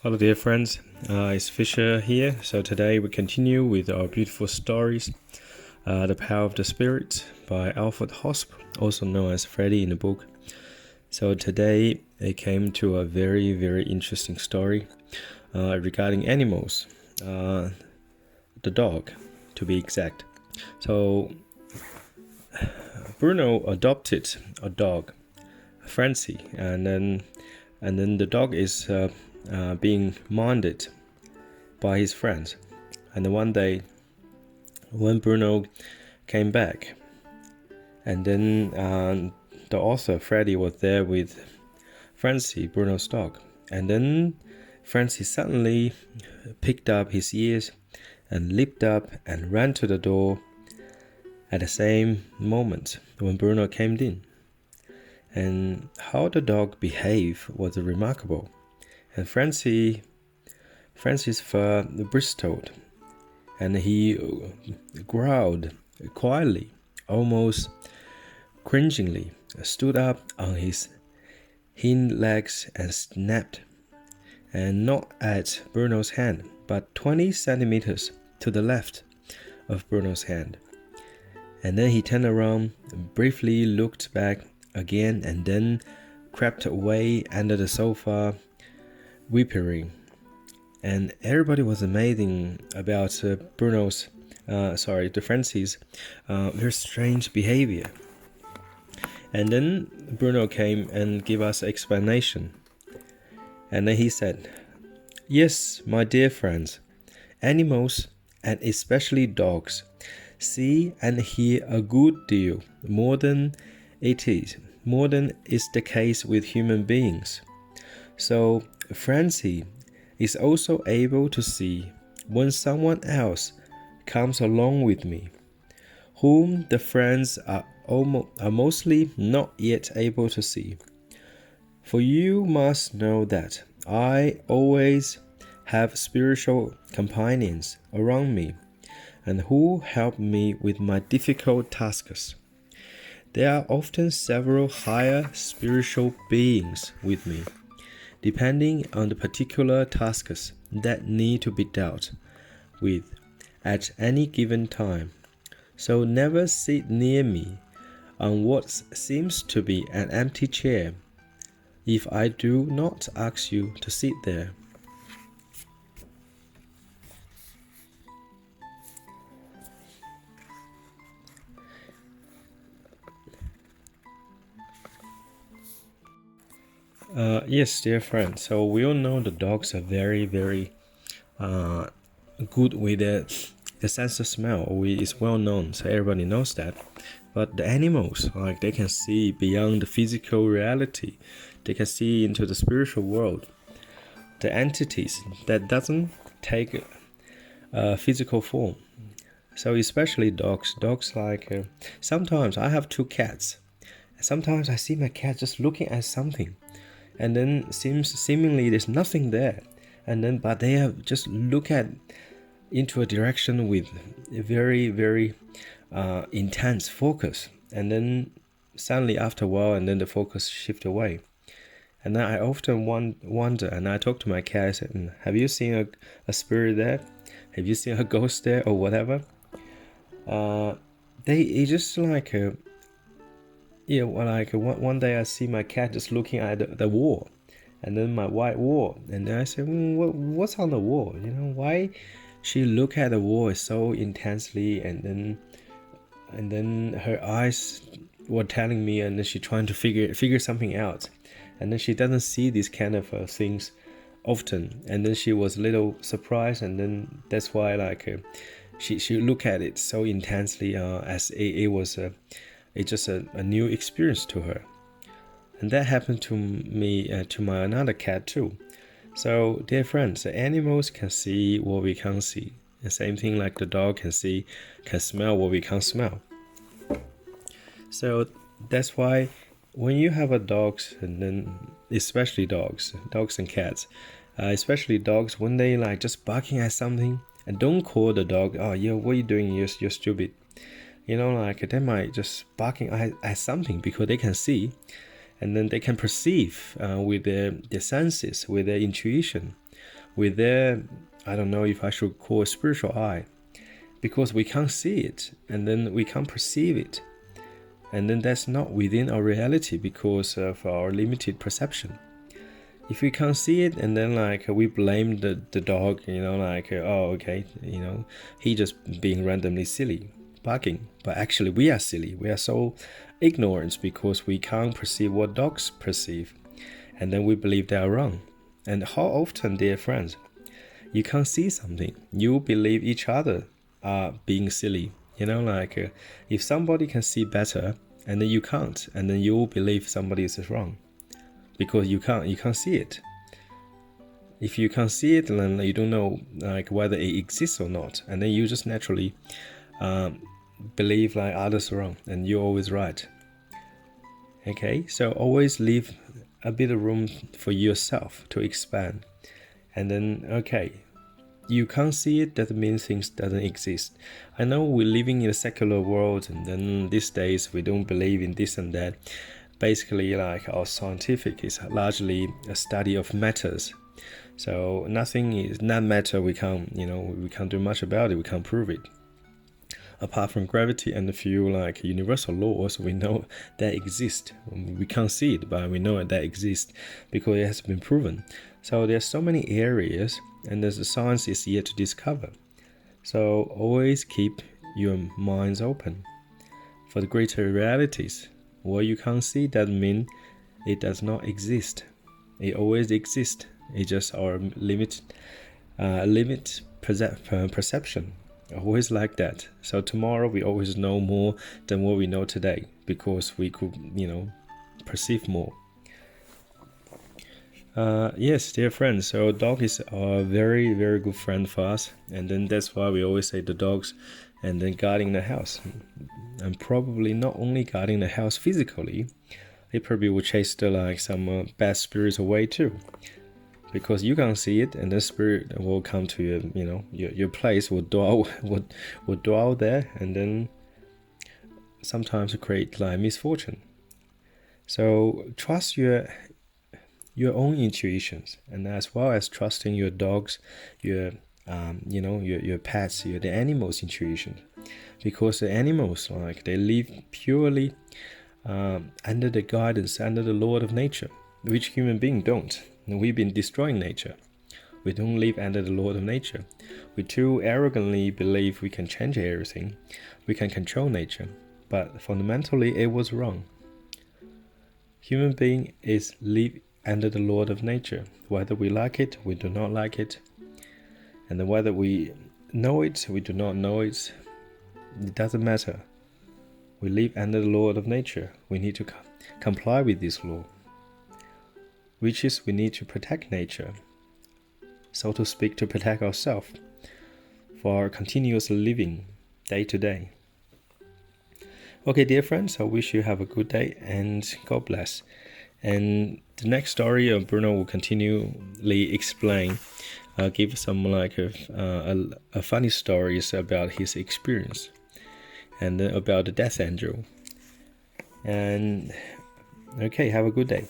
Hello dear friends, it's Fisher here. So today we continue with our beautiful stories, The Power of the Spirit by ALFRED HOSP, also known as Freddy in the book. So today it came to a very, very interesting story regarding animals, the dog to be exact. So Bruno adopted a dog, Francie, and then the dog is being minded by his friends. And one day when Bruno came back, and then the author Freddy was there with Francie, Bruno's dog, and then Francie suddenly picked up his ears and leaped up and ran to the door at the same moment when Bruno came in. And how the dog behaved was remarkable. And Francie's fur bristled, and he growled quietly, almost cringingly, stood up on his hind legs and snapped, and not at Bruno's hand, but 20 centimeters to the left of Bruno's hand. And then he turned around, briefly looked back again, and then crept away under the sofa, whimpering. And everybody was amazing about the Francie's very strange behavior. And then Bruno came and gave us an explanation. And then he said, "Yes, my dear friends, animals, and especially dogs, see and hear a good deal more than is the case with human beings. So Francie is also able to see when someone else comes along with me, whom the friends are mostly not yet able to see. For you must know that I always have spiritual companions around me, and who help me with my difficult tasks. There are often several higher spiritual beings with me, depending on the particular tasks that need to be dealt with at any given time. So never sit near me on what seems to be an empty chair, if I do not ask you to sit there." Yes, dear friend. So we all know the dogs are very, very good with the sense of smell. It's well known, so everybody knows that. But the animals, like, they can see beyond the physical reality. They can see into the spiritual world. The entities that doesn't take a physical form. So especially dogs. Dogs sometimes I have 2 cats. Sometimes I see my cat just looking at something, and then seemingly there's nothing there, but they have just look at into a direction with a very, very intense focus, and then suddenly after a while, and then the focus shift away. And then I often wonder, and I talk to my cat, I said, "Have you seen a spirit there? Have you seen a ghost there, or whatever?" They just one day I see my cat just looking at the wall, and then my white wall, and then I said, "What's on the wall? Why she look at the wall so intensely?" And then her eyes were telling me, and then she trying to figure something out, and then she doesn't see these kind of things often, and then she was a little surprised, and then that's why she look at it so intensely, as it was just a new experience to her. And that happened to me, to my another cat too. So, dear friends, the animals can see what we can't see. The same thing like the dog can smell what we can't smell. So that's why when you have a dogs, and then especially dogs and cats, especially dogs, when they just barking at something, and don't call the dog, "Oh, yeah, what are you doing? You're stupid." They might just barking at something because they can see, and then they can perceive with their senses, with their intuition. with their, I don't know if I should call it spiritual eye, because we can't see it, and then we can't perceive it, and then that's not within our reality because of our limited perception. If we can't see it, and then we blame the dog, oh, okay, he just being randomly silly, barking. But actually we are silly. We are so ignorant because we can't perceive what dogs perceive, and then we believe they are wrong. And how often, dear friends, you can't see something, you believe each other are being silly. If somebody can see better and then you can't, and then you believe somebody is wrong because you can't see it. If you can't see it, then you don't know whether it exists or not, and then you just naturally believe others are wrong and you're always right. Okay, so always leave a bit of room for yourself to expand. And then, okay, you can't see it, doesn't mean things doesn't exist. I know we're living in a secular world, and then these days we don't believe in this and that. Basically, our scientific is largely a study of matters. So nothing is not matter. We can't do much about it. We can't prove it. Apart from gravity and a few universal laws, we know that exist. We can't see it, but we know that exists because it has been proven. So there's so many areas, and the science is yet to discover. So always keep your minds open for the greater realities. What you can't see doesn't mean it does not exist. It always exists. It's just our limit perception. Always like that. So tomorrow we always know more than what we know today because we could, perceive more. Yes, dear friends. So dog is a very, very good friend for us, and then that's why we always say the dogs, and then guarding the house, and probably not only guarding the house physically, they probably will chase some bad spirits away too. Because you can't see it, and the spirit will come to your place, will dwell there, and then sometimes create misfortune. So trust your own intuitions, and as well as trusting your dogs, your pets, the animals' intuition, because the animals they live purely under the guidance, under the law of nature, which human beings don't. We've been destroying nature. We don't live under the law of nature. We too arrogantly believe we can change everything. We can control nature. But fundamentally, it was wrong. Human being is live under the law of nature. Whether we like it, we do not like it. And then whether we know it, we do not know it, it doesn't matter. We live under the law of nature. We need to comply with this law, which is we need to protect nature, so to speak, to protect ourselves for our continuous living day to day. Okay, dear friends, I wish you have a good day and God bless. And the next story of Bruno will continually explain, give some a funny stories about his experience and about the death angel. And okay, have a good day.